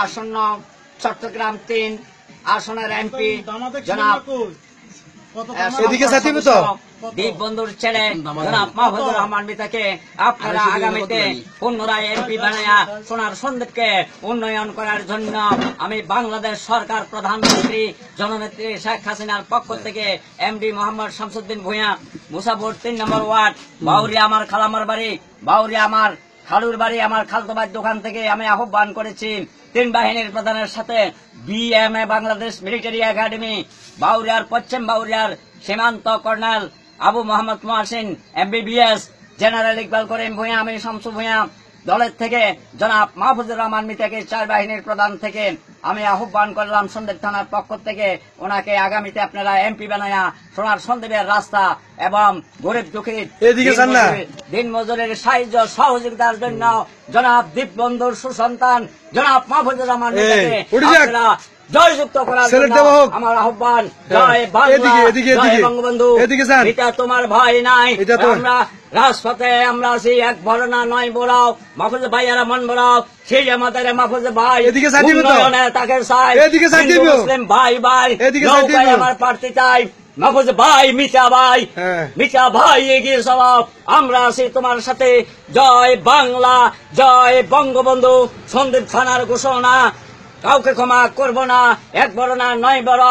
আসন্ন চট্টগ্রাম 3 আসনের এমপি জনাব দীপ বন্ধুর ছেলে জনাব মাহফুজুর রহমান মিতাকে আপনারা আগামীতে পুনরায় এমপি বানায়া সোনার সন্দ্বীপকে উন্নয়ন করার জন্য আমি বাংলাদেশ সরকার প্রধানমন্ত্রী জননেত্রী শেখ হাসিনার পক্ষ থেকে এমডি মোহাম্মদ শামসুদ্দিন ভূঁইয়া মুসাফর 3 নম্বর ওয়ার্ড বাউরিয়া আমার খালামার বাড়ি বাউরিয়া আমার খালুর বাড়ি আমার খালতো ভাইয়ের দোকান থেকে আমি আহ্বান করেছি 3 বাহিনীর প্রধানের সাথে বিএমএ বাংলাদেশ মিলিটারি একাডেমি বাউরিয়ার পশ্চিম বাউরিয়ার সীমান্ত colonel Abu Mohammad Mohsin MBBS general Iqbal Karim Bhuiyan আমি শামসু ভূঁইয়া দলের থেকে জনাব মাহফুজুর রহমান মিতাকে 4 বাহিনীর প্রধান থেকে আমি আহ্বান করলাম সন্দ্বীপ থানার পক্ষ থেকে ওনাকে আগামীতে আপনারা এমপি বানায়া সোনার সন্দ্বীপের রাস্তা এবং গরিব দুঃখী দিন মজুরের সাহায্য সহযোগিতার জন্য জনাব দীপ বন্ধুর সুসন্তান জনাব মাহফুজুর রহমান মিতাকে আপনারা জয়যুক্ত করার জন্য আমার আহ্বান। জয় বাংলা, জয় বঙ্গবন্ধু। এটা তোমার ভয় নাই, আমরা রাজপথে আমরা আছি, এক বড় না নয় বড়াও মাহফুজ ভাইয়ারা মন বড়াও সেই আমাদের মাহফুজ ভাই তাকে চাই মুসলিম ভাই ভাই নৌকায় আমার প্রার্থী চাই মাহফুজ ভাই মিঠা ভাই এগিয়ে স্বভাব আমরা আছি তোমার সাথে। জয় বাংলা, জয় বঙ্গবন্ধু। সন্দ্বীপ থানার ঘোষণা কাউকে ক্ষমা করবো না, এক বড় না নয় বড়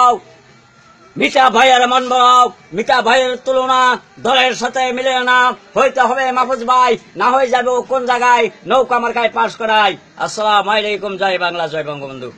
মিঠা ভাইয়ের মন বড় মিঠা ভাইয়ের তুলনা দলের সাথে মিলে না হইতে হবে মাহফুজ ভাই, না হয়ে যাবে কোন জায়গায় নৌকা মার্কায় পাশ করায়। আসসালামু আলাইকুম। জয় বাংলা, জয় বঙ্গবন্ধু।